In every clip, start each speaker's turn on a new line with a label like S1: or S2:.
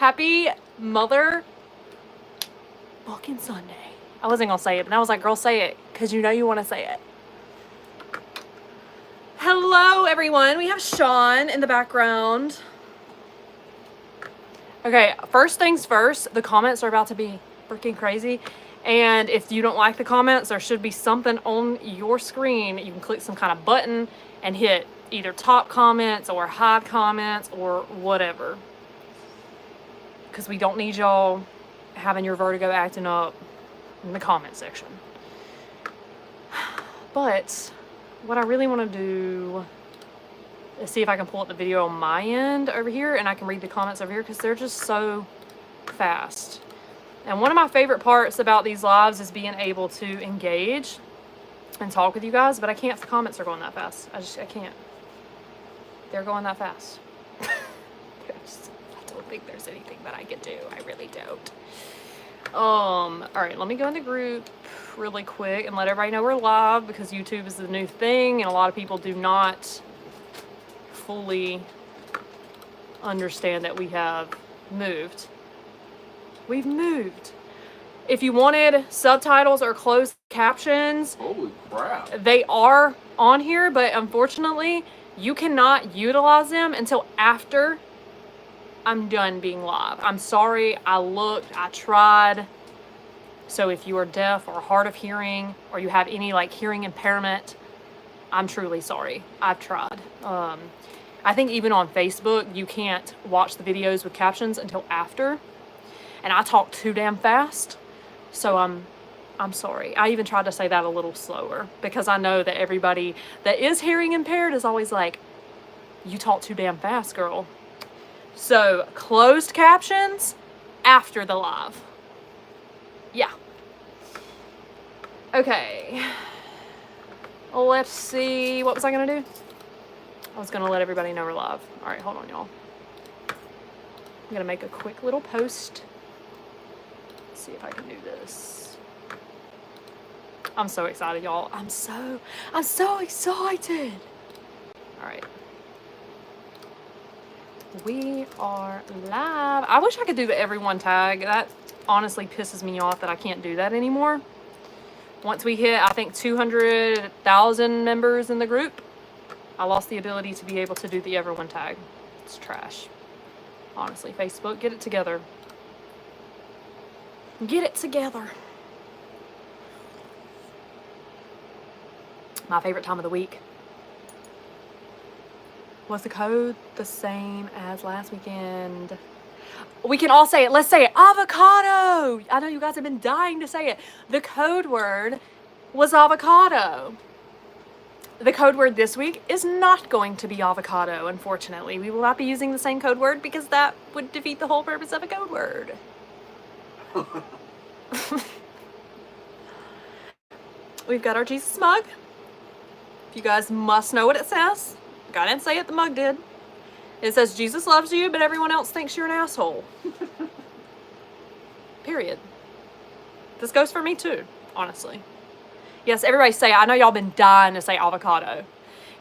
S1: Happy Mother fucking Sunday. I wasn't gonna say it, but I was like, girl, say it, because you know you want to say it. Hello, everyone. We have Sean in the background. Okay, first things first, the comments are about to be freaking crazy. And if you don't like the comments, there should be something on your screen. You can click some kind of button and hit either top comments or hide comments or whatever. Because we don't need y'all having your vertigo acting up in the comment section. But what I really want to do is see if I can pull up the video on my end over here and I can read the comments over here because they're just so fast. And one of my favorite parts about these lives is being able to engage and talk with you guys, but I can't if the comments are going that fast. I can't. They're going that fast. I don't think there's anything that I can do. I really don't. All right, let me go in the group really quick and let everybody know we're live because YouTube is the new thing and a lot of people do not fully understand that we have moved. We've moved. If you wanted subtitles or closed captions,
S2: holy crap,
S1: they are on here, but unfortunately, you cannot utilize them until after I'm done being live. I'm sorry, I looked, I tried. So if you are deaf or hard of hearing, or you have any like hearing impairment, I'm truly sorry. I've tried. I think even on Facebook, you can't watch the videos with captions until after. And I talk too damn fast. So I'm sorry. I even tried to say that a little slower because I know that everybody that is hearing impaired is always like, you talk too damn fast, girl. So closed captions after the live. Yeah. Okay. Let's see. What was I going to do? I was going to let everybody know we're live. All right, hold on, y'all. I'm going to make a quick little post. Let's see if I can do this. I'm so excited, y'all. I'm so excited. All right. We are live. I wish I could do the everyone tag. That honestly pisses me off that I can't do that anymore. Once we hit, I think, 200,000 members in the group, I lost the ability to be able to do the everyone tag. It's trash. Honestly, Facebook, get it together. Get it together. My favorite time of the week. Was the code the same as last weekend? We can all say it. Let's say it. Avocado. I know you guys have been dying to say it. The code word was avocado. The code word this week is not going to be avocado, unfortunately. We will not be using the same code word because that would defeat the whole purpose of a code word. We've got our Jesus mug. You guys must know what it says. I didn't say it, the mug did. It says, Jesus loves you, but everyone else thinks you're an asshole. Period. This goes for me too, honestly. Yes, everybody say, I know y'all been dying to say avocado.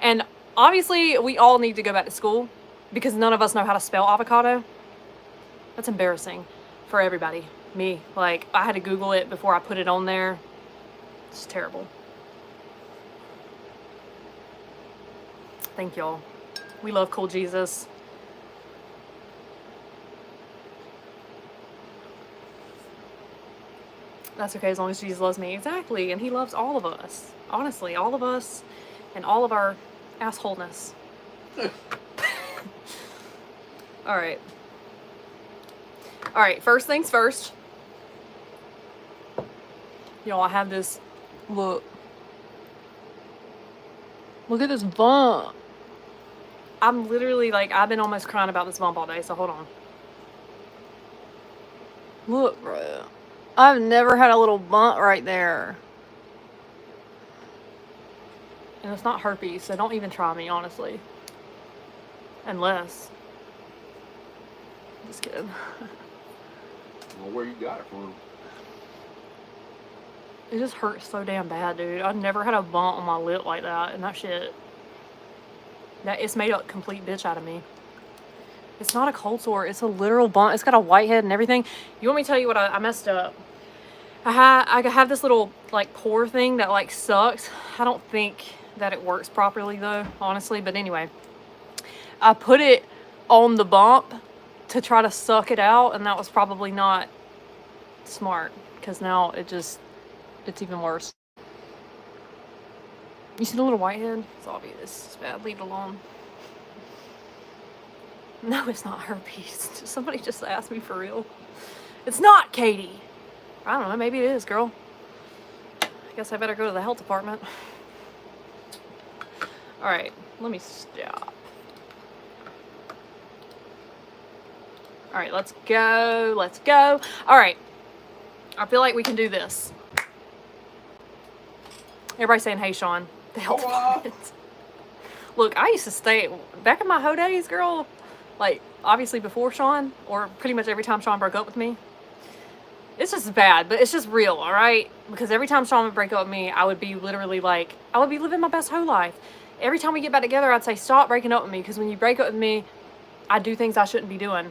S1: And obviously, we all need to go back to school because none of us know how to spell avocado. That's embarrassing for everybody. Me. Like, I had to Google it before I put it on there. It's terrible. Thank y'all. We love cool Jesus. That's okay as long as Jesus loves me. Exactly. And he loves all of us. Honestly, all of us and all of our assholeness. All right. All right. First things first. Y'all, I have this. Look. Look at this bump. I'm literally like, I've been almost crying about this bump all day, so hold on. Look, bro. I've never had a little bump right there. And it's not herpes, so don't even try me, honestly. Unless. Just kidding.
S2: Well, where you got it from?
S1: It just hurts so damn bad, dude. I've never had a bump on my lip like that, and that shit. It's made a complete bitch out of me. It's not a cold sore. It's a literal bump. It's got a whitehead and everything. You want me to tell you what I messed up? I have this little like pore thing that like sucks. I don't think that it works properly though, honestly. But anyway, I put it on the bump to try to suck it out, and that was probably not smart because now it's even worse. You see the little whitehead? It's obvious. It's bad. Leave it alone. No, it's not herpes. Somebody just asked me for real. It's not, Katie. I don't know. Maybe it is, girl. I guess I better go to the health department. All right. Let me stop. All right. Let's go. Let's go. All right. I feel like we can do this. Everybody's saying, hey, Sean. The health department. Look, I used to stay back in my hoe days, girl. Like, obviously before Sean, or pretty much every time Sean broke up with me. It's just bad, but it's just real, all right? Because every time Sean would break up with me, I would be literally like, I would be living my best hoe life. Every time we get back together, I'd say, stop breaking up with me. Because when you break up with me, I do things I shouldn't be doing.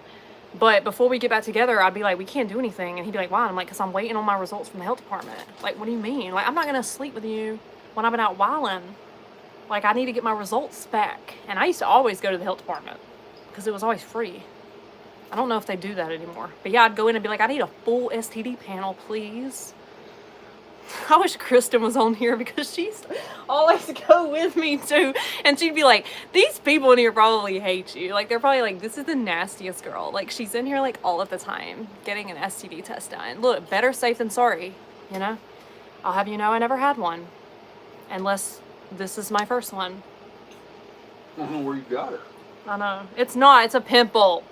S1: But before we get back together, I'd be like, we can't do anything. And he'd be like, why? And I'm like, because I'm waiting on my results from the health department. Like, what do you mean? Like, I'm not going to sleep with you when I've been out wilding. Like, I need to get my results back. And I used to always go to the health department because it was always free. I don't know if they do that anymore. But yeah, I'd go in and be like, I need a full STD panel, please. I wish Kristen was on here because she's always go with me too. And she'd be like, these people in here probably hate you. Like, they're probably like, this is the nastiest girl. Like, she's in here like all of the time getting an STD test done. Look, better safe than sorry, you know? I'll have you know I never had one. Unless this is my first one.
S2: I don't know where you got it.
S1: I know. It's not. It's a pimple.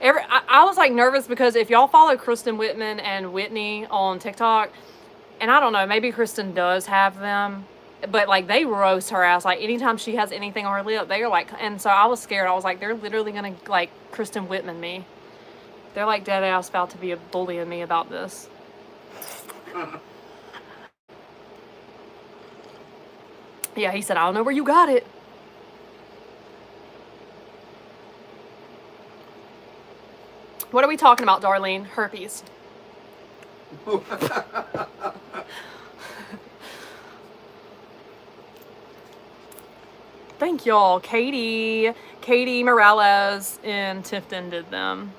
S1: I was like nervous because if y'all follow Kristen Whitman and Whitney on TikTok, and I don't know, maybe Kristen does have them, but like they roast her ass. Like anytime she has anything on her lip, they're like, and so I was scared. I was like, they're literally gonna like Kristen Whitman me. They're like dead ass about to be bullying me about this. Yeah, he said, I don't know where you got it. What are we talking about, Darlene? Herpes. Thank y'all. Katie Morales in Tifton did them.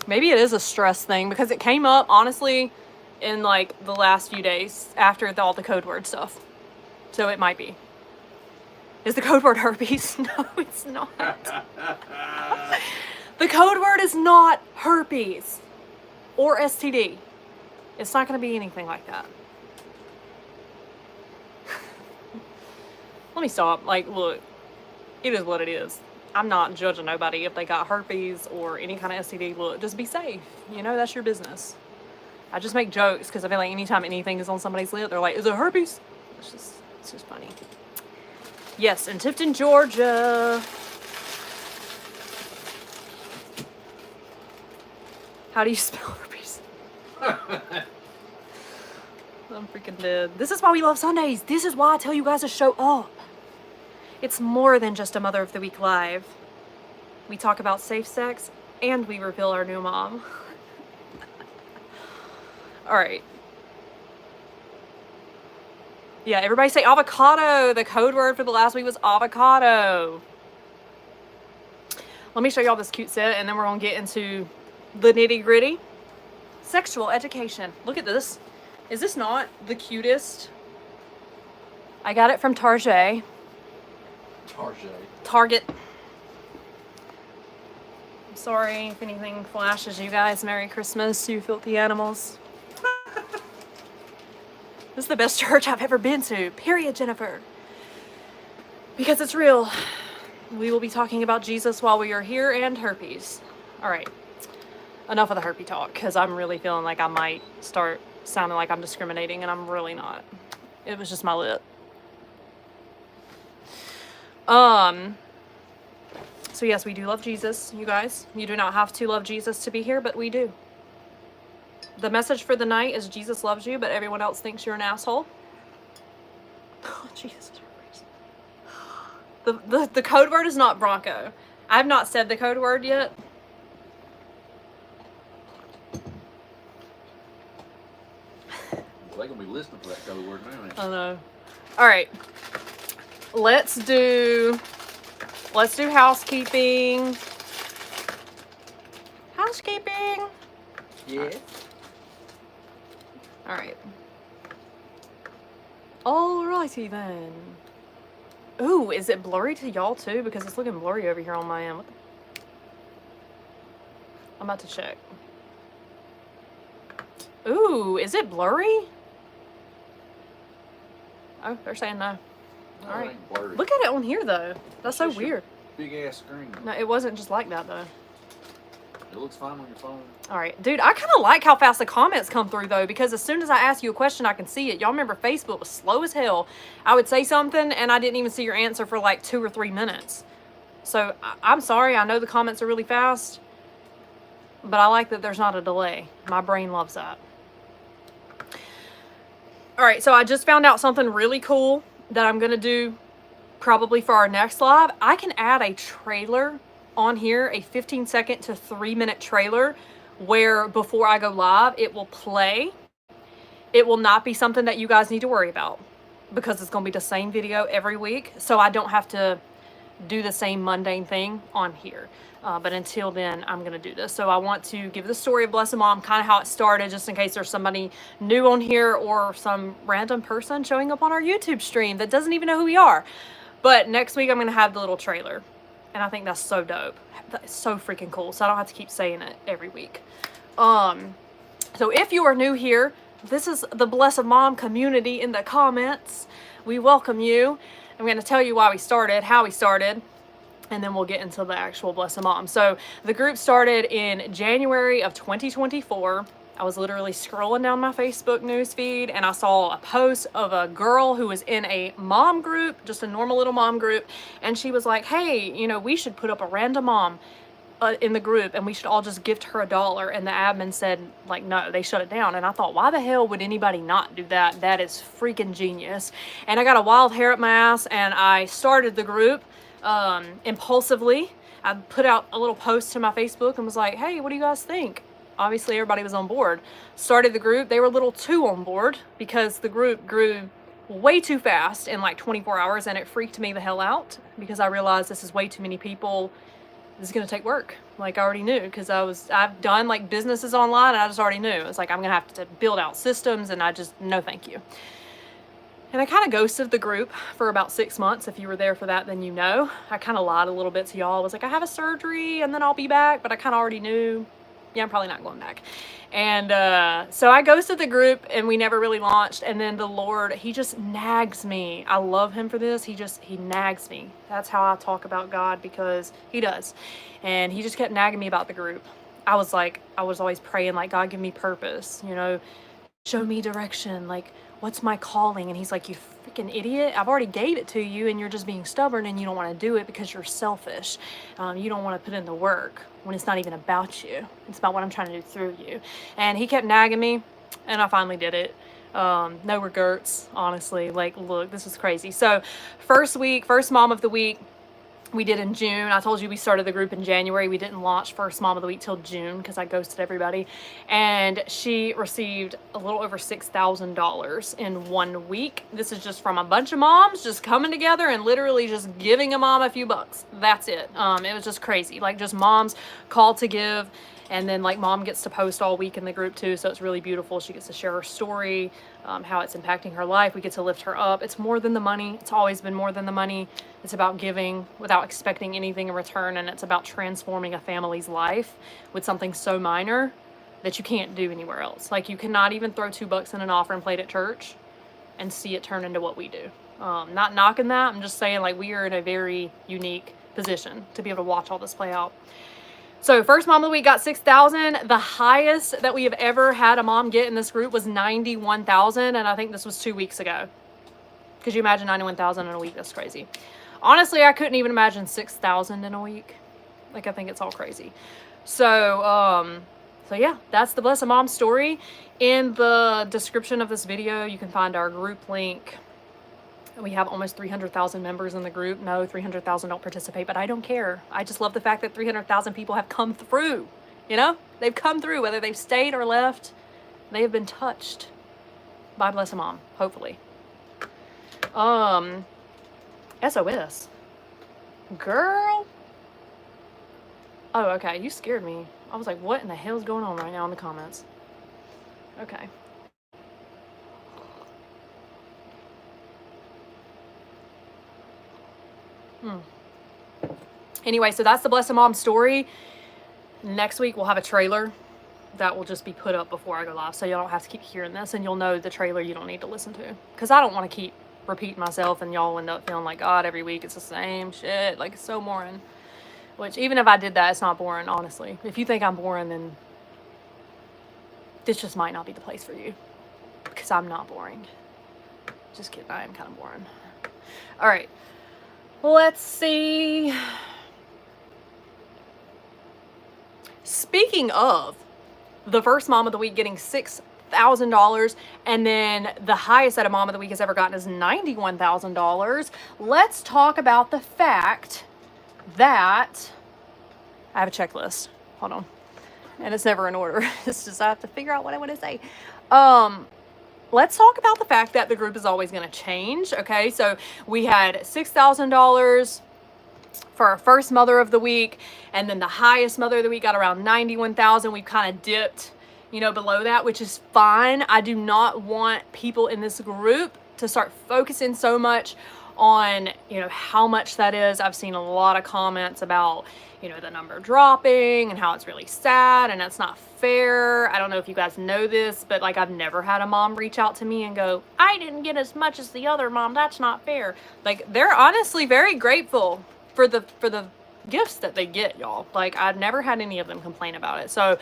S1: Maybe it is a stress thing because it came up, honestly, in like the last few days after all the code word stuff. So it might be. Is the code word herpes? No, it's not. The code word is not herpes or STD. It's not going to be anything like that. Let me stop. Like, look, it is what it is. I'm not judging nobody if they got herpes or any kind of STD. Look, just be safe. You know, that's your business. I just make jokes because I feel like anytime anything is on somebody's lip, they're like, is it herpes? It's just funny. Yes, in Tifton, Georgia. How do you spell herpes? I'm freaking dead. This is why we love Sundays. This is why I tell you guys to show up. It's more than just a Mother of the Week live. We talk about safe sex and we reveal our new mom. All right. Yeah, everybody say avocado. The code word for the last week was avocado. Let me show y'all this cute set and then we're going to get into the nitty gritty. Sexual education. Look at this. Is this not the cutest? I got it from Target. Target. I'm sorry if anything flashes you guys. Merry Christmas, you filthy animals. This is the best church I've ever been to. Period, Jennifer. Because it's real. We will be talking about Jesus while we are here and herpes. All right. Enough of the herpes talk because I'm really feeling like I might start sounding like I'm discriminating and I'm really not. It was just my lip. So yes, we do love Jesus, you guys. You do not have to love Jesus to be here, but we do. The message for the night is Jesus loves you, but everyone else thinks you're an asshole. Oh, Jesus. The code word is not Bronco. I have not said the code word yet.
S2: They're gonna be listening for that code word now.
S1: I know. All right. Let's do housekeeping. Housekeeping.
S2: Yeah.
S1: All right. Alrighty then. Ooh, is it blurry to y'all too? Because it's looking blurry over here on my end. I'm about to check. Ooh, is it blurry? Oh, they're saying no.
S2: No,
S1: All right.
S2: it ain't blurry.
S1: Look at it on here though. That's so
S2: It's just a
S1: weird.
S2: Big ass screen.
S1: No, it wasn't just like that though.
S2: It looks fine on your phone.
S1: All right, dude, I kind of like how fast the comments come through though, because as soon as I ask you a question, I can see it. Y'all remember Facebook was slow as hell. I would say something and I didn't even see your answer for like 2 or 3 minutes. So I'm sorry. I know the comments are really fast, but I like that there's not a delay. My brain loves that. All right, so I just found out something really cool that I'm going to do probably for our next live. I can add a trailer on here, a 15-second to 3-minute trailer, where before I go live, it will play. It will not be something that you guys need to worry about because it's going to be the same video every week. So I don't have to do the same mundane thing on here. But until then, I'm going to do this. So I want to give the story of Blessed Mom, kind of how it started, just in case there's somebody new on here or some random person showing up on our YouTube stream that doesn't even know who we are. But next week, I'm going to have the little trailer. And I think that's so dope. That's so freaking cool. So I don't have to keep saying it every week. So if you are new here, this is the Blessed Mom community in the comments. We welcome you. I'm going to tell you why we started, how we started, and then we'll get into the actual Blessed Mom. So the group started in January of 2024. I was literally scrolling down my Facebook news feed and I saw a post of a girl who was in a mom group, just a normal little mom group. And she was like, hey, you know, we should put up a random mom in the group and we should all just gift her $1. And the admin said, like, no, they shut it down. And I thought, why the hell would anybody not do that? That is freaking genius. And I got a wild hair up my ass and I started the group impulsively. I put out a little post to my Facebook and was like, hey, what do you guys think? Obviously everybody was on board. Started the group. They were a little too on board because the group grew way too fast in like 24 hours and it freaked me the hell out because I realized this is way too many people. This is going to take work. Like I already knew because I've done like businesses online and I just already knew. It's like I'm going to have to build out systems and I just, no thank you. And I kind of ghosted the group for about 6 months. If you were there for that, then you know. I kind of lied a little bit to y'all. I was like, I have a surgery and then I'll be back. But I kind of already knew. Yeah, I'm probably not going back. And so I ghosted the group and we never really launched. And then the Lord, he just nags me. I love him for this. He nags me. That's how I talk about God because he does. And he just kept nagging me about the group. I was always praying like, God, give me purpose, you know, show me direction. Like, what's my calling? And he's like, you freaking idiot. I've already gave it to you and you're just being stubborn and you don't want to do it because you're selfish. You don't want to put in the work when it's not even about you. It's about what I'm trying to do through you. And he kept nagging me and I finally did it. No regrets, honestly. Like, look, this is crazy. So first mom of the week, we did in June. I told you we started the group in January. We didn't launch first mom of the week till June because I ghosted everybody. And she received a little over $6,000 in 1 week. This is just from a bunch of moms just coming together and literally just giving a mom a few bucks. That's it. It was just crazy. Like just moms called to give. And then like mom gets to post all week in the group too. So it's really beautiful. She gets to share her story, how it's impacting her life. We get to lift her up. It's more than the money. It's always been more than the money. It's about giving without expecting anything in return. And it's about transforming a family's life with something so minor that you can't do anywhere else. Like you cannot even throw $2 in an offering plate at church and see it turn into what we do. Not knocking that. I'm just saying like we are in a very unique position to be able to watch all this play out. So first mom of the week got $6,000. The highest that we have ever had a mom get in this group was $91,000. And I think this was 2 weeks ago. Could you imagine $91,000 in a week? That's crazy. Honestly, I couldn't even imagine $6,000 in a week. Like, I think it's all crazy. So yeah, that's the Blessed Mom story. In the description of this video, you can find our group link. We have almost 300,000 members in the group. No, 300,000 don't participate, but I don't care. I just love the fact that 300,000 people have come through. You know, they've come through, whether they've stayed or left. They have been touched by Bless a Mom, hopefully. SOS. Girl. Oh, okay. You scared me. I was like, what in the hell is going on right now in the comments? Okay. Anyway, so that's the Bless a Mom story. Next week, we'll have a trailer that will just be put up before I go live. So you don't have to keep hearing this, and you'll know the trailer you don't need to listen to. Because I don't want to keep repeating myself, and y'all end up feeling like, God, every week it's the same shit. Like, it's so boring. Which, even if I did that, it's not boring, honestly. If you think I'm boring, then this just might not be the place for you. Because I'm not boring. Just kidding, I am kind of boring. All right. Let's see. Speaking of the first mom of the week getting $6,000, and then the highest that a mom of the week has ever gotten is $91,000, let's talk about the fact that I have a checklist. Hold on. And it's never in order. It's just I have to figure out what I want to say. Let's talk about the fact that the group is always going to change. Okay, so we had $6,000 for our first mother of the week, and then the highest mother of the week got around 91,000. We've kind of dipped, you know, below that, which is fine. I do not want people in this group to start focusing so much on, you know, how much that is. I've seen a lot of comments about, you know, the number dropping and how it's really sad and that's not fair. I don't know if you guys know this, but like I've never had a mom reach out to me and go, I didn't get as much as the other mom. That's not fair. Like, they're honestly very grateful for the gifts that they get, y'all. Like, I've never had any of them complain about it. So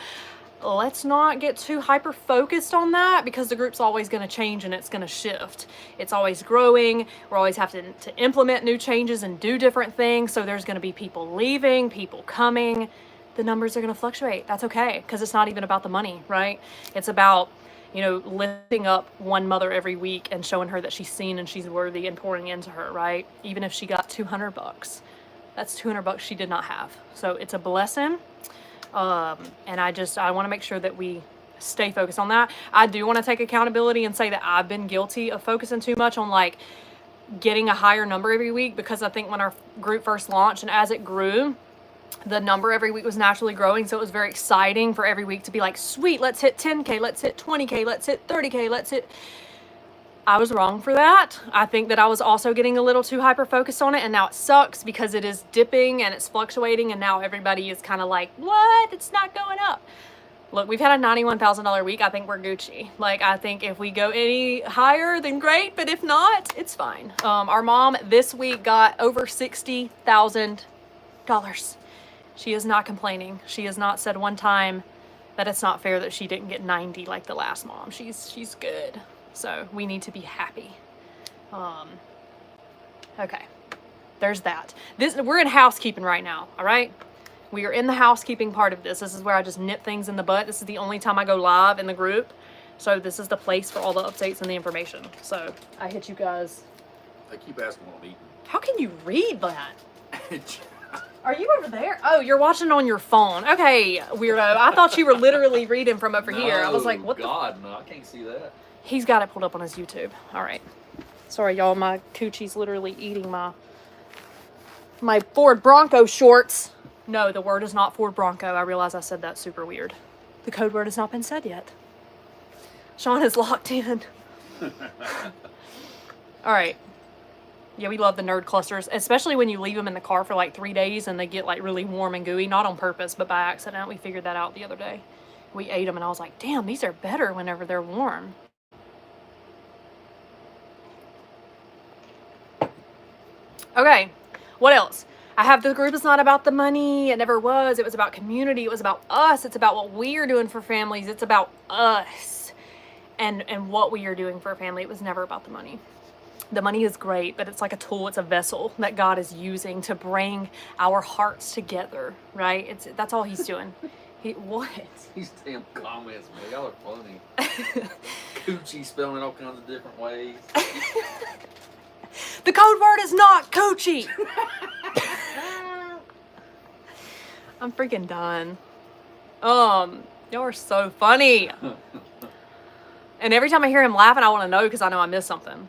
S1: let's not get too hyper focused on that, because the group's always going to change and it's going to shift. It's always growing. We're always having to implement new changes and do different things. So there's going to be people leaving, people coming. The numbers are going to fluctuate. That's okay, because it's not even about the money, right? It's about, you know, lifting up one mother every week and showing her that she's seen and she's worthy and pouring into her, right? Even if she got $200, that's $200 she did not have. So it's a blessing. And I want to make sure that we stay focused on that. I do want to take accountability and say that I've been guilty of focusing too much on like getting a higher number every week, because I think when our group first launched and as it grew, the number every week was naturally growing. So it was very exciting for every week to be like, sweet, let's hit 10K, let's hit 20K, let's hit 30K, let's hit. I was wrong for that. I think that I was also getting a little too hyper focused on it, and now it sucks because it is dipping and it's fluctuating, and now everybody is kind of like, what? It's not going up. Look, we've had a $91,000 week. I think we're Gucci. Like, I think if we go any higher, then great, but if not, it's fine. Our mom this week got over $60,000. She is not complaining. She has not said one time that it's not fair that she didn't get 90 like the last mom. She's good. So we need to be happy. Okay, there's that. We're in housekeeping right now, all right? We are in the housekeeping part of this. This is where I just nip things in the butt. This is the only time I go live in the group. So this is the place for all the updates and the information. So I hit you guys.
S2: They keep asking what I'm eating.
S1: How can you read that? Are you over there? Oh, you're watching on your phone. Okay, weirdo. I thought you were literally reading from over here. I was like, what
S2: God, no, I can't see that.
S1: He's got it pulled up on his YouTube. All right. Sorry, y'all. My coochie's literally eating my Ford Bronco shorts. No, the word is not Ford Bronco. I realize I said that super weird. The code word has not been said yet. Sean is locked in. All right. Yeah, we love the nerd clusters, especially when you leave them in the car for like 3 days and they get like really warm and gooey. Not on purpose, but by accident. We figured that out the other day. We ate them and I was like, damn, these are better whenever they're warm. Okay, what else? I have the group is not about the money. It never was. It was about community. It was about us. It's about what we are doing for families. It's about us and what we are doing for a family. It was never about the money. The money is great, but it's like a tool. It's a vessel that God is using to bring our hearts together, right? That's all he's doing. What?
S2: These damn comments, man. Y'all are funny. Coochie spelling it all kinds of different ways.
S1: The code word is not coochie. I'm freaking done. Y'all are so funny. And every time I hear him laughing, I want to know because I know I missed something.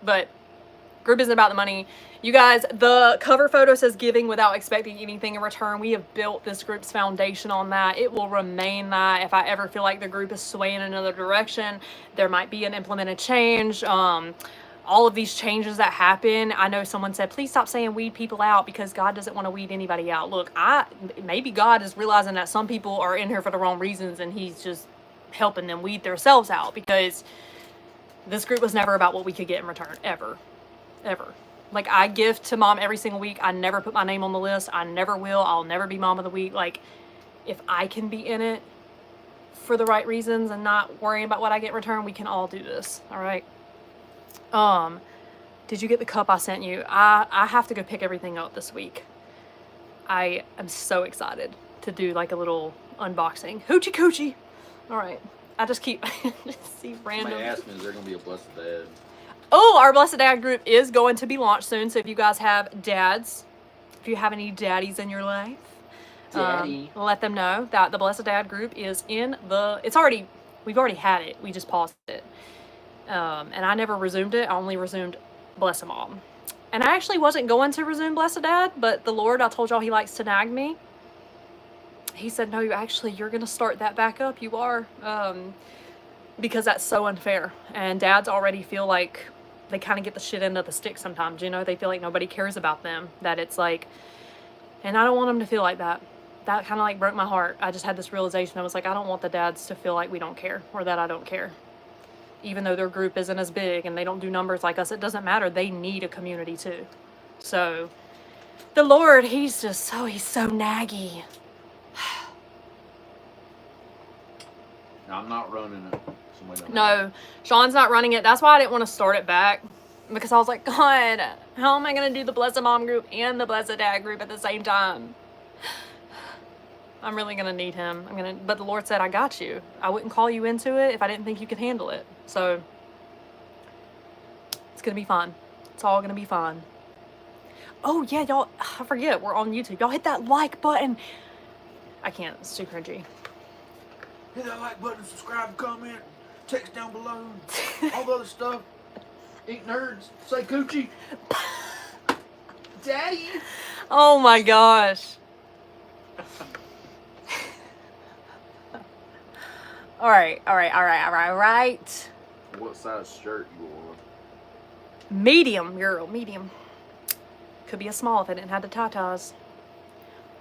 S1: But group isn't about the money. You guys, the cover photo says giving without expecting anything in return. We have built this group's foundation on that. It will remain that. If I ever feel like the group is swaying in another direction, there might be an implemented change. All of these changes that happen, I know someone said, please stop saying weed people out because God doesn't want to weed anybody out. Look, maybe God is realizing that some people are in here for the wrong reasons and he's just helping them weed themselves out, because this group was never about what we could get in return, ever. Like, I give to mom every single week. I never put my name on the list. I never will. I'll never be mom of the week. Like, if I can be in it for the right reasons and not worrying about what I get in return, we can all do this. All right. Did you get the cup I sent you? I have to go pick everything up this week. I am so excited to do like a little unboxing. Hoochie coochie. All right. I just keep see random.
S2: Somebody asked me, is there going to be a Blessed Dad?
S1: Oh, our Blessed Dad group is going to be launched soon. So if you guys have dads, if you have any daddies in your life, let them know that the Blessed Dad group is in the, we've already had it. We just paused it. And I never resumed it. I only resumed Bless a Mom. And I actually wasn't going to resume Blessed Dad, but the Lord, I told y'all he likes to nag me. He said, no, you're going to start that back up. You are. Because that's so unfair. And dads already feel like they kind of get the shit end of the stick sometimes, you know? They feel like nobody cares about them. That it's like, and I don't want them to feel like that. That kind of like broke my heart. I just had this realization. I was like, I don't want the dads to feel like we don't care or that I don't care. Even though their group isn't as big and they don't do numbers like us, it doesn't matter. They need a community too. So the Lord, he's so naggy.
S2: No, I'm not running it.
S1: No, Sean's not running it. That's why I didn't want to start it back, because I was like, God, how am I going to do the Blessed Mom group and the Blessed Dad group at the same time? I'm really going to need him. But the Lord said, I got you. I wouldn't call you into it if I didn't think you could handle it. So it's going to be fun. It's all going to be fun. Oh yeah, y'all, I forget, we're on YouTube. Y'all hit that like button. I can't, it's too cringy.
S2: Hit that like button, subscribe, comment, text down below, all the other stuff. Eat nerds, say coochie. Daddy.
S1: Oh my gosh. All right.
S2: What size shirt you want?
S1: Medium, girl, medium. Could be a small if I didn't have the tatas.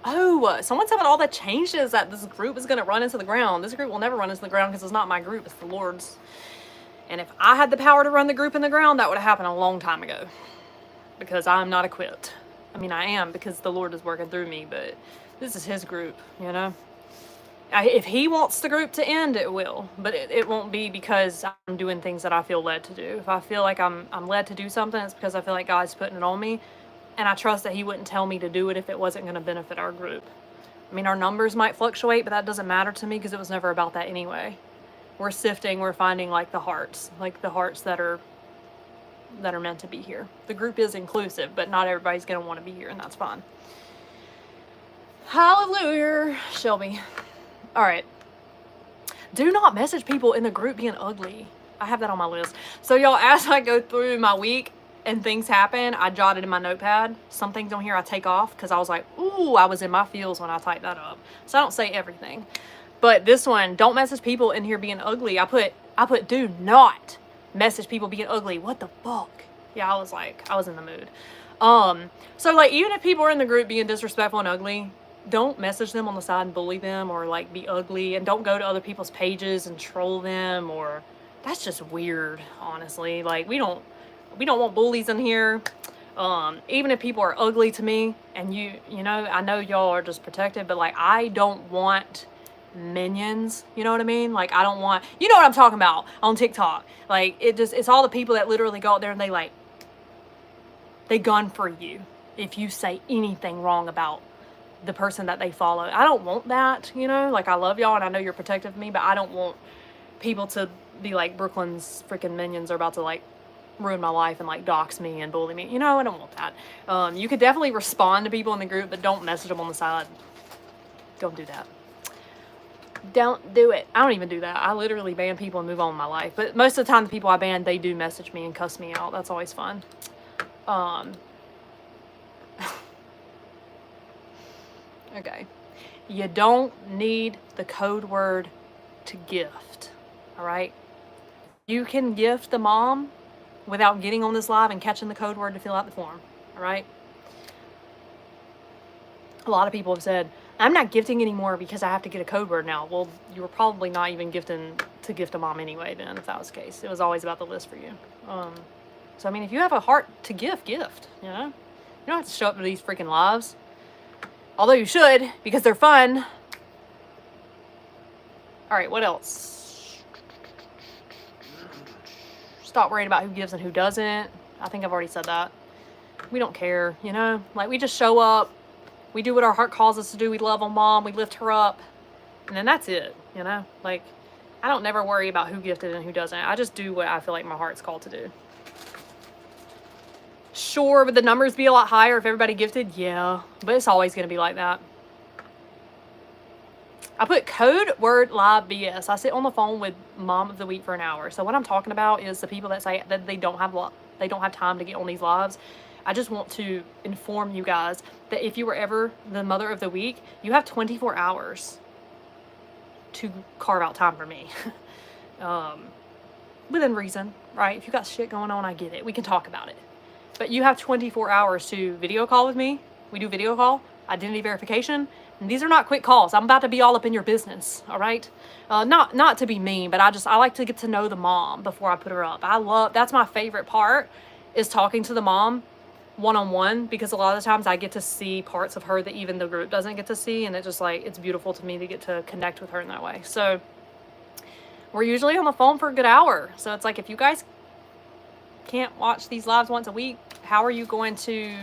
S1: Oh, someone said all the changes that this group is going to run into the ground. This group will never run into the ground because it's not my group, it's the Lord's. And if I had the power to run the group in the ground, that would have happened a long time ago. Because I'm not equipped. I mean, I am because the Lord is working through me, but this is his group, you know? If he wants the group to end, it will. But it won't be because I'm doing things that I feel led to do. If I feel like I'm led to do something, it's because I feel like God's putting it on me. And I trust that he wouldn't tell me to do it if it wasn't going to benefit our group. I mean, our numbers might fluctuate, but that doesn't matter to me because it was never about that anyway. We're sifting, we're finding like the hearts that are meant to be here. The group is inclusive, but not everybody's going to want to be here, and that's fine. Hallelujah, Shelby. All right. Do not message people in the group being ugly. I have that on my list. So y'all, as I go through my week and things happen, I jotted in my notepad. Some things on here I take off because I was like, ooh, I was in my feels when I typed that up. So I don't say everything. But this one, don't message people in here being ugly. I put do not message people being ugly. What the fuck? Yeah, I was in the mood. So like, even if people are in the group being disrespectful and ugly, don't message them on the side and bully them or like be ugly, and don't go to other people's pages and troll them, or that's just weird, honestly. Like, we don't want bullies in here. Even if people are ugly to me, and you know, I know y'all are just protected, but like, I don't want minions, you know what I mean? Like, I don't want, you know what I'm talking about on TikTok. Like, it's all the people that literally go out there and they gun for you if you say anything wrong about the person that they follow. I don't want that, you know? Like, I love y'all and I know you're protective of me, but I don't want people to be like Brooklyn's freaking minions are about to like ruin my life and like dox me and bully me. You know, I don't want that. You could definitely respond to people in the group, but don't message them on the side. Don't do that. Don't do it. I don't even do that. I literally ban people and move on with my life. But most of the time, the people I ban, they do message me and cuss me out. That's always fun. Okay. You don't need the code word to gift. All right? You can gift the mom without getting on this live and catching the code word to fill out the form. All right? A lot of people have said, I'm not gifting anymore because I have to get a code word now. Well, you were probably not even gifting to gift a mom anyway then, if that was the case. It was always about the list for you. So, I mean, if you have a heart to gift, you know? You don't have to show up to these freaking lives. Although you should, because they're fun. All right, what else? Stop worrying about who gives and who doesn't. I think I've already said that. We don't care, you know? Like, we just show up. We do what our heart calls us to do. We love on mom. We lift her up. And then that's it, you know? Like, I don't never worry about who gifted and who doesn't. I just do what I feel like my heart's called to do. Sure, would the numbers be a lot higher if everybody gifted? Yeah, but it's always going to be like that. I put code word live BS. I sit on the phone with mom of the week for an hour. So what I'm talking about is the people that say that they don't have time to get on these lives. I just want to inform you guys that if you were ever the mother of the week, you have 24 hours to carve out time for me. Within reason, right? If you got shit going on, I get it. We can talk about it. But you have 24 hours to video call with me. We do video call, identity verification. And these are not quick calls. I'm about to be all up in your business, all right? Not to be mean, but I like to get to know the mom before I put her up. That's my favorite part, is talking to the mom one-on-one, because a lot of the times I get to see parts of her that even the group doesn't get to see, and it's beautiful to me to get to connect with her in that way. So we're usually on the phone for a good hour. So it's like, if you guys can't watch these lives once a week, how are you going to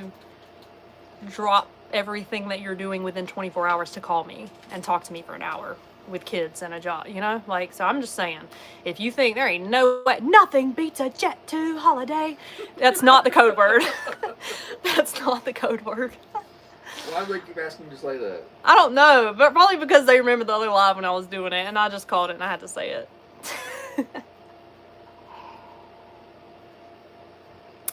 S1: drop everything that you're doing within 24 hours to call me and talk to me for an hour with kids and a job, you know? Like, so I'm just saying, if you think there ain't no way, nothing beats a Jet 2 holiday, that's not the code word. That's not the code word.
S2: Why do they keep asking you to say that?
S1: I don't know, but probably because they remember the other live when I was doing it, and I just called it and I had to say it.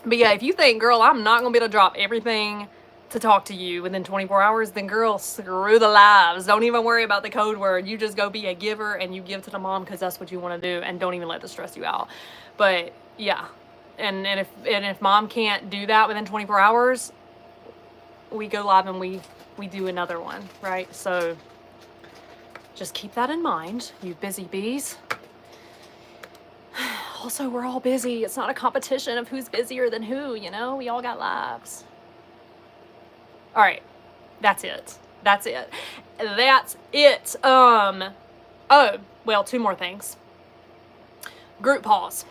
S1: But yeah, if you think, girl, I'm not going to be able to drop everything to talk to you within 24 hours, then girl, screw the lives. Don't even worry about the code word. You just go be a giver and you give to the mom because that's what you want to do, and don't even let this stress you out. But yeah, and if mom can't do that within 24 hours, we go live and we do another one, right? So just keep that in mind, you busy bees. Also, we're all busy. It's not a competition of who's busier than who, you know? We all got lives. All right. That's it. That's it. That's it. Oh, well, two more things. Group pause.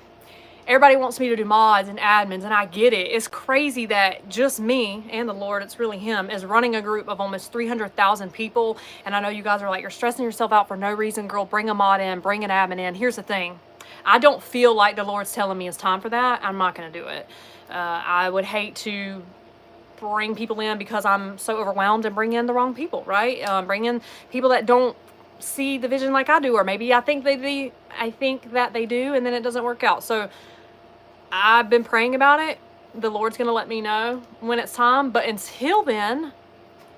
S1: Everybody wants me to do mods and admins, and I get it. It's crazy that just me and the Lord, it's really him, is running a group of almost 300,000 people. And I know you guys are like, you're stressing yourself out for no reason, girl. Bring a mod in, bring an admin in. Here's the thing. I don't feel like the Lord's telling me it's time for that. I'm not going to do it. I would hate to bring people in because I'm so overwhelmed and bring in the wrong people, right? Bring in people that don't see the vision like I do, or maybe I think that they do, and then it doesn't work out. So I've been praying about it. The Lord's going to let me know when it's time. But until then,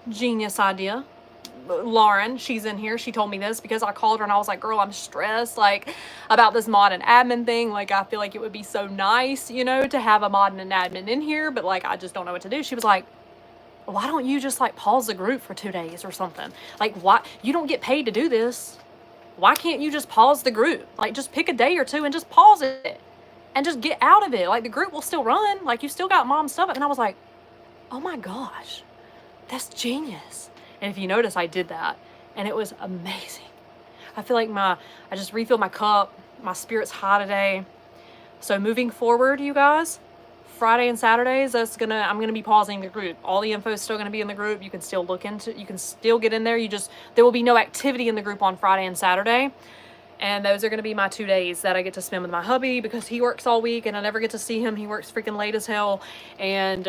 S1: genius idea. Lauren, she's in here. She told me this because I called her and I was like, girl, I'm stressed, like, about this mod and admin thing. Like, I feel like it would be so nice, you know, to have a mod and an admin in here, but like, I just don't know what to do. She was like, why don't you just like pause the group for 2 days or something? Like, why? You don't get paid to do this. Why can't you just pause the group? Like, just pick a day or two and just pause it and just get out of it. Like, the group will still run. Like, you still got mom stuff. And I was like, oh my gosh, that's genius. And if you notice, I did that, and it was amazing. I feel like I just refilled my cup. My spirit's high today. So moving forward, you guys, Friday and Saturdays, I'm gonna be pausing the group. All the info is still gonna be in the group. You can still still get in there. There will be no activity in the group on Friday and Saturday. And those are going to be my 2 days that I get to spend with my hubby, because he works all week and I never get to see him. He works freaking late as hell. And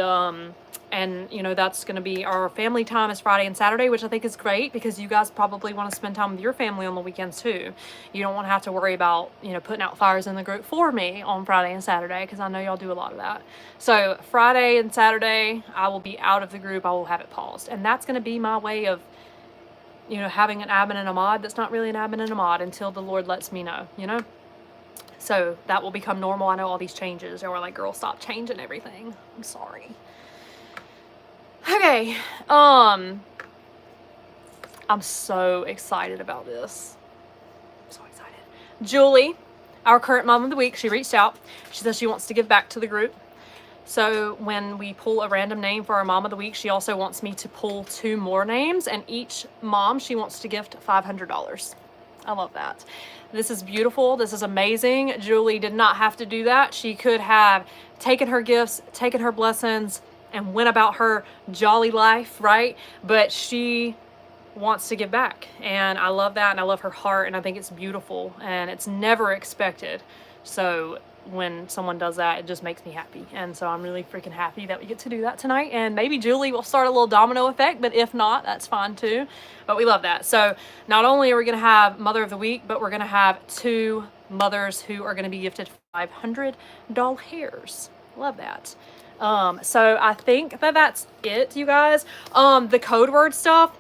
S1: you know, that's going to be our family time is Friday and Saturday, which I think is great, because you guys probably want to spend time with your family on the weekends too. You don't want to have to worry about, you know, putting out fires in the group for me on Friday and Saturday, because I know y'all do a lot of that. So Friday and Saturday, I will be out of the group. I will have it paused. And that's going to be my way of, you know, having an admin and a mod that's not really an admin and a mod until the Lord lets me know, you know? So that will become normal. I know all these changes. They were like, girl, stop changing everything. I'm sorry. Okay. I'm so excited about this. I'm so excited. Julie, our current mom of the week, she reached out. She says she wants to give back to the group. So when we pull a random name for our mom of the week, she also wants me to pull 2 more names, and each mom she wants to gift $500. I love that. This is beautiful. This is amazing. Julie did not have to do that. She could have taken her gifts, taken her blessings, and went about her jolly life, right? But she wants to give back, and I love that, and I love her heart, and I think it's beautiful, and it's never expected. So when someone does that, it just makes me happy. And so I'm really freaking happy that we get to do that tonight. And maybe Julie will start a little domino effect, but if not, that's fine too. But we love that. So not only are we going to have Mother of the Week, but we're going to have 2 mothers who are going to be gifted $500 hairs. Love that. So I think that that's it, you guys. The code word stuff,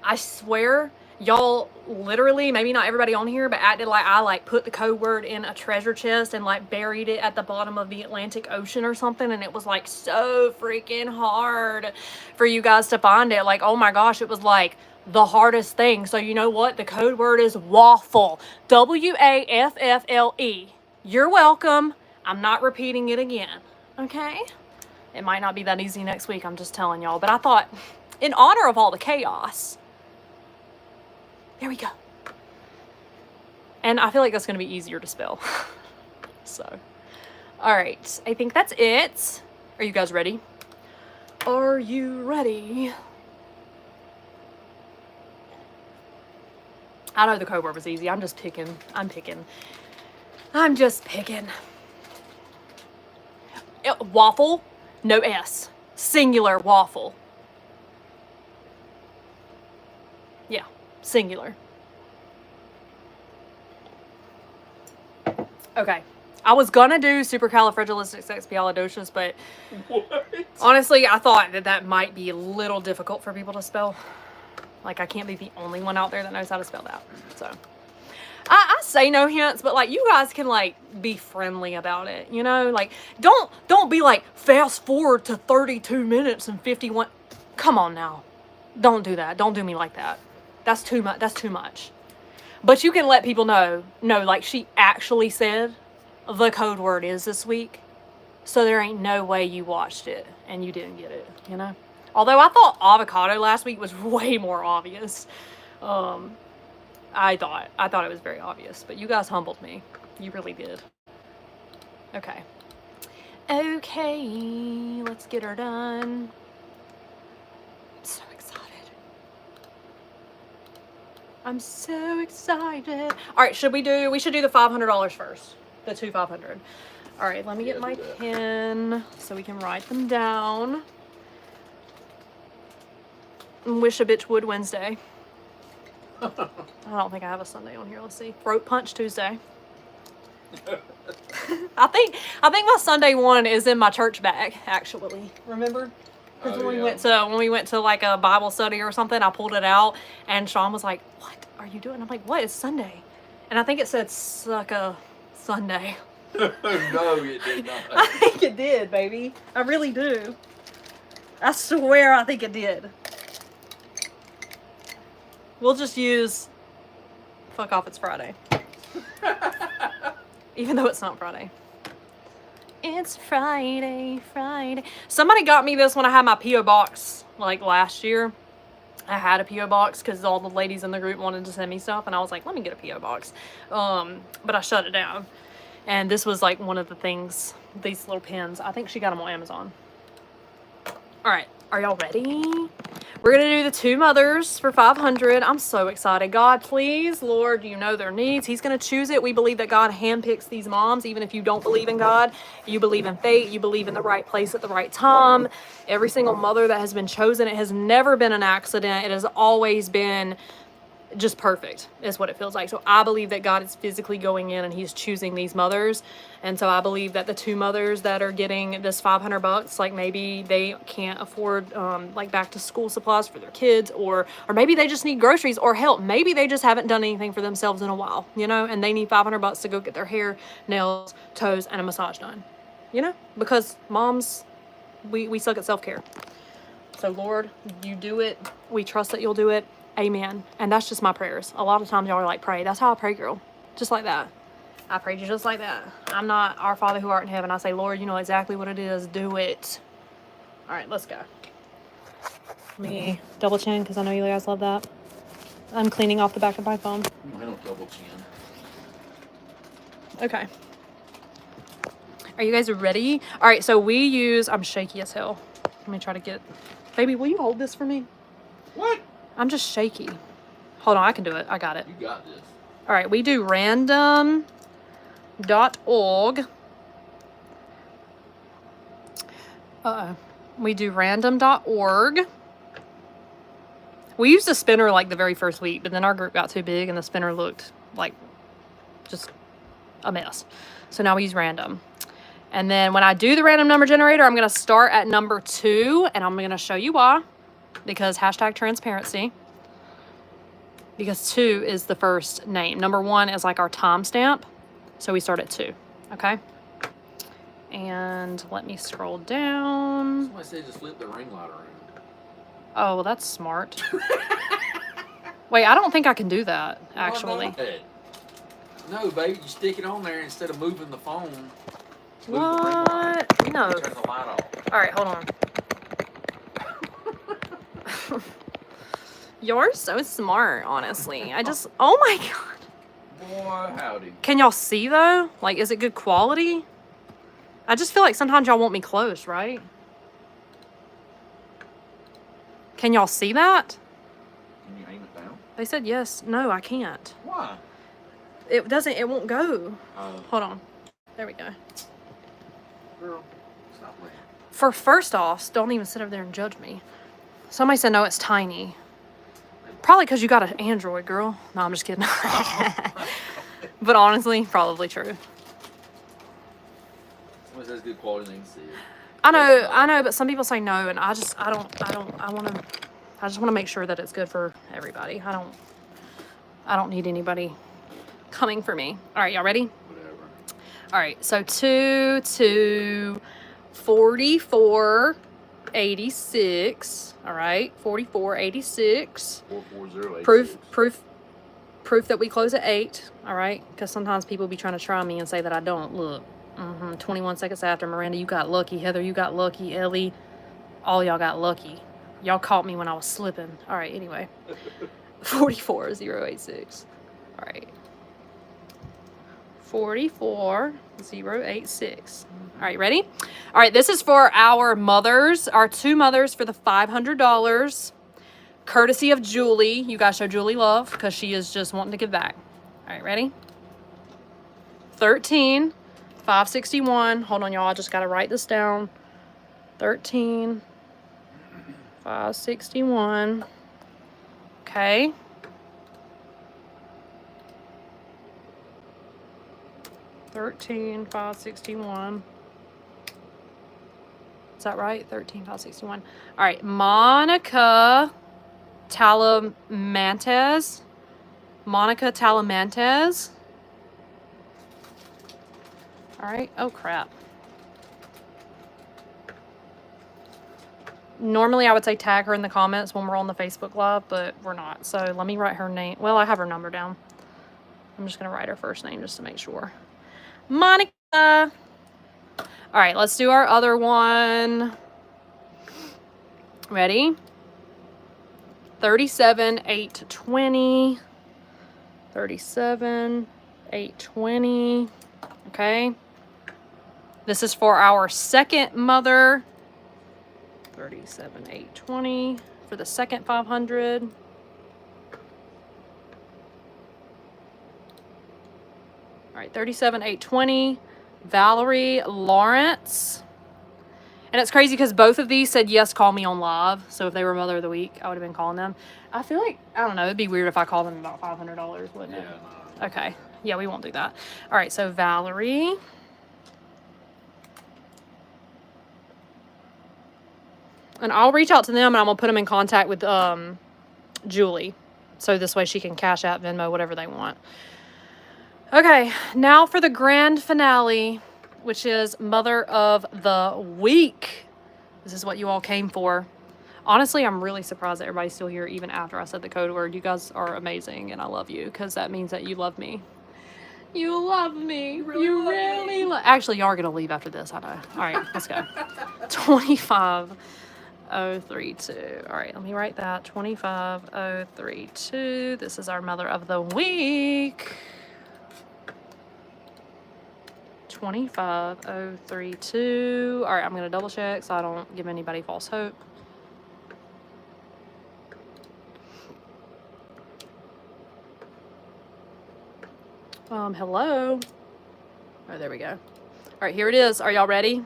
S1: I swear, y'all literally, maybe not everybody on here, but acted like I like put the code word in a treasure chest and like buried it at the bottom of the Atlantic Ocean or something, and it was like so freaking hard for you guys to find it. Like, oh my gosh, it was like the hardest thing. So you know what? The code word is waffle. WAFFLE. You're welcome. I'm not repeating it again. Okay? It might not be that easy next week, I'm just telling y'all. But I thought, in honor of all the chaos, there we go. And I feel like that's going to be easier to spell. So, all right. I think that's it. Are you guys ready? Are you ready? I know the code word was easy. I'm just picking. I'm just picking. Waffle, no S. Singular waffle. Yeah, singular. Okay. I was gonna do supercalifragilisticexpialidocious, but
S2: What?
S1: honestly, I thought that might be a little difficult for people to spell. Like, I can't be the only one out there that knows how to spell that. So, I say no hints, but like, you guys can like be friendly about it, you know? Like, don't be like, fast forward to 32 minutes and 51. Come on now. Don't do that. Don't do me like that. That's too much. That's too much. But you can let people know, no, like, she actually said the code word is this week. So there ain't no way you watched it and you didn't get it, you know? Although I thought avocado last week was way more obvious. I thought it was very obvious, but you guys humbled me. You really did. Okay. Okay, let's get her done. So excited. I'm so excited. All right, we should do the $500 first. The 2 500. All right, let me get my pen so we can write them down. Wish a bitch would Wednesday. I don't think I have a Sunday on here. Let's see. Throat punch Tuesday. I think my Sunday one is in my church bag, actually. Remember? Because when we went to like a Bible study or something, I pulled it out and Sean was like, "What are you doing?" I'm like, "What? It's Sunday." And I think it said "Suck a Sunday."
S2: No, it did not.
S1: I think it did, baby. I really do. I swear I think it did. We'll just use fuck off, it's Friday. Even though it's not Friday. It's Friday. Somebody got me this when I had my P.O. box, like last year. I had a P.O. box because all the ladies in the group wanted to send me stuff, and I was like, let me get a P.O. box. But I shut it down. And this was like one of the things, these little pins. I think she got them on Amazon. All right, are y'all ready? We're going to do the 2 mothers for $500. I'm so excited. God, please, Lord, you know their needs. He's going to choose it. We believe that God handpicks these moms. Even if you don't believe in God, you believe in fate. You believe in the right place at the right time. Every single mother that has been chosen, it has never been an accident. It has always been just perfect is what it feels like. So I believe that God is physically going in and he's choosing these mothers. And so I believe that the 2 mothers that are getting this $500, like maybe they can't afford like back to school supplies for their kids, or maybe they just need groceries, or help. Maybe they just haven't done anything for themselves in a while, you know, and they need $500 to go get their hair, nails, toes, and a massage done, you know, because moms, we suck at self-care. So Lord, you do it. We trust that you'll do it. Amen. And that's just my prayers. A lot of times y'all are like, pray. That's how I pray, girl. Just like that. I prayed you just like that. I'm not our Father who art in heaven. I say, Lord, you know exactly what it is. Do it. All right, let's go. Let me double chin because I know you guys love that. I'm cleaning off the back of my phone.
S2: I don't double chin.
S1: Okay. Are you guys ready? All right, so we use, I'm shaky as hell. Let me try to get, baby, will you hold this for me?
S2: What?
S1: I'm just shaky. Hold on, I can do it. I got it.
S2: You got this.
S1: All right, we do random.org. We do random.org. We used a spinner like the very first week, but then our group got too big and the spinner looked like just a mess. So now we use random. And then when I do the random number generator, I'm going to start at number 2, and I'm going to show you why. Because #transparency. Because 2 is the first name. Number 1 is like our timestamp. So we start at 2. Okay? And let me scroll down.
S2: Somebody said just flip the ring light around.
S1: Oh, well, that's smart. Wait, I don't think I can do that, actually.
S2: No, baby, you stick it on there instead of moving the phone.
S1: What? No.
S2: Turn the light off.
S1: All right, hold on. You're so smart, honestly. Oh my God.
S2: Boy, howdy.
S1: Can y'all see though? Like, is it good quality? I just feel like sometimes y'all want me close, right? Can y'all see that?
S2: Can you aim it down?
S1: They said yes. No, I can't.
S2: Why?
S1: It won't go. Hold on. There we go.
S2: Girl, stop playing.
S1: For first off, don't even sit over there and judge me. Somebody said, no, it's tiny. Probably because you got an Android, girl. No, I'm just kidding. But honestly, probably true.
S2: Somebody says good quality, they can see it.
S1: I know, but some people say no, and I just want to make sure that it's good for everybody. I don't need anybody coming for me. All right, y'all ready?
S2: Whatever.
S1: All right, so 2 to 4486. All right, 4486.
S2: 44086.
S1: Proof that we close at 8. All right, because sometimes people be trying to try me and say that I don't. Look, 21 seconds after. Miranda, you got lucky. Heather, you got lucky. Ellie, all y'all got lucky. Y'all caught me when I was slipping. All right, anyway. 44086. All right. 44086. All right, ready? All right, this is for our mothers, our 2 mothers for the $500, courtesy of Julie. You guys show Julie love because she is just wanting to give back. All right, ready? 13,561. Hold on, y'all. I just got to write this down. 13,561. Okay. 13,561. Is that right? 13,561. All right, Monica Talamantes. Monica Talamantes. All right. Oh crap. Normally I would say tag her in the comments when we're on the Facebook Live, but we're not. So let me write her name. Well, I have her number down. I'm just gonna write her first name just to make sure. Monica. All right, let's do our other one. Ready? 37,820. 37,820. Okay. This is for our second mother. 37,820. for the second 500. All right, 37,820. Valerie Lawrence. And it's crazy because both of these said, yes, call me on live. So if they were Mother of the Week, I would have been calling them. I feel like, I don't know, it'd be weird if I called them about $500, wouldn't it?
S2: No.
S1: Okay. Yeah, we won't do that. All right, so Valerie. And I'll reach out to them and I'm going to put them in contact with Julie. So this way she can cash out, Venmo, whatever they want. Okay, now for the grand finale, which is Mother of the Week. This is what you all came for. Honestly, I'm really surprised that everybody's still here even after I said the code word. You guys are amazing and I love you because that means that you love me. You love me. You really love me. Actually, y'all are going to leave after this, I know. All right, let's go. 25032. All right, let me write that. 25032. This is our Mother of the Week. 25032. All right, I'm going to double check so I don't give anybody false hope. Hello. Oh, there we go. All right, here it is. Are y'all ready?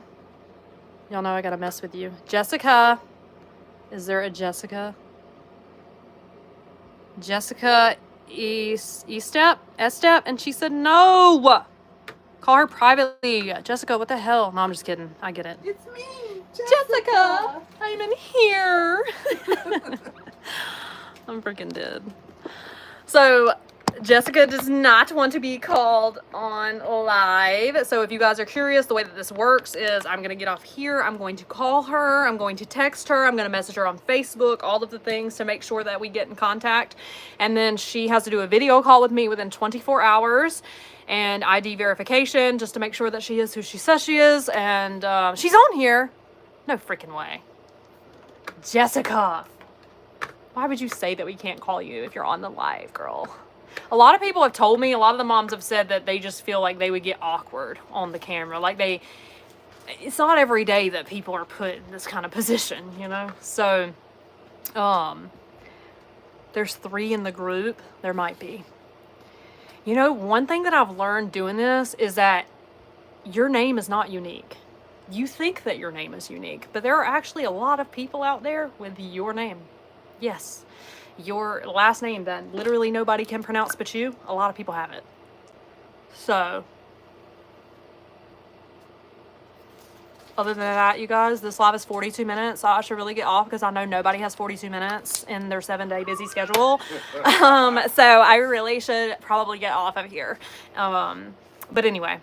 S1: Y'all know I got to mess with you. Jessica. Is there a Jessica? Jessica E-Step? S-Step? And she said no. Call her privately. Jessica, what the hell? No, I'm just kidding. I get it.
S2: It's me,
S1: Jessica. I'm in here. I'm freaking dead. So, Jessica does not want to be called on live. So if you guys are curious, the way that this works is I'm going to get off here. I'm going to call her. I'm going to text her. I'm going to message her on Facebook, all of the things to make sure that we get in contact. And then she has to do a video call with me within 24 hours and ID verification just to make sure that she is who she says she is. And she's on here. No freaking way. Jessica, why would you say that we can't call you if you're on the live, girl? A lot of people have told me, a lot of the moms have said that they just feel like they would get awkward on the camera. Like it's not every day that people are put in this kind of position, you know? So, there's 3 in the group. There might be. You know, one thing that I've learned doing this is that your name is not unique. You think that your name is unique, but there are actually a lot of people out there with your name. Yes. Your last name that literally nobody can pronounce but you, a lot of people have it. So, other than that, you guys, this live is 42 minutes. So I should really get off because I know nobody has 42 minutes in their 7-day busy schedule. So I really should probably get off of here. But anyway,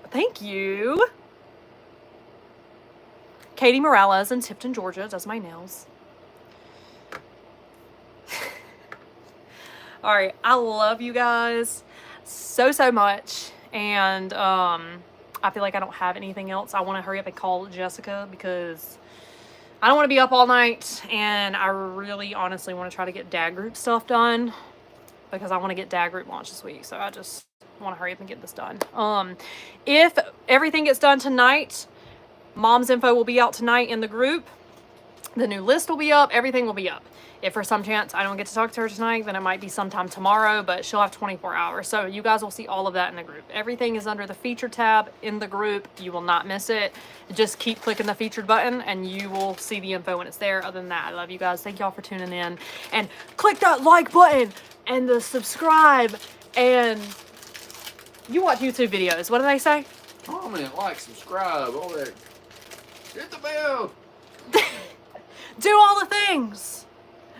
S1: thank you. Katie Morales in Tipton, Georgia does my nails. All right, I love you guys so much. And I feel like I don't have anything else. I want to hurry up and call Jessica because I don't want to be up all night. And I really honestly want to try to get dad group stuff done because I want to get dad group launched this week. So I just want to hurry up and get this done. If everything gets done tonight, mom's info will be out tonight in the group. The new list will be up. Everything will be up. If for some chance I don't get to talk to her tonight, then it might be sometime tomorrow, but she'll have 24 hours. So you guys will see all of that in the group. Everything is under the featured tab in the group. You will not miss it. Just keep clicking the featured button and you will see the info when it's there. Other than that, I love you guys. Thank y'all for tuning in. And click that like button and the subscribe. And you watch YouTube videos. What do they say?
S2: Comment, like, subscribe, all that. Hit the bell.
S1: Do all the things.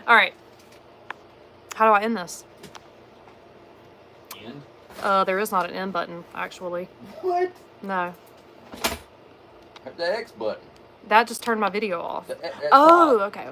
S1: All right. How do I end this?
S2: End?
S1: There is not an end button, actually.
S2: What?
S1: No.
S2: The X button.
S1: That just turned my video off.
S2: That's
S1: Oh,
S2: off.
S1: okay.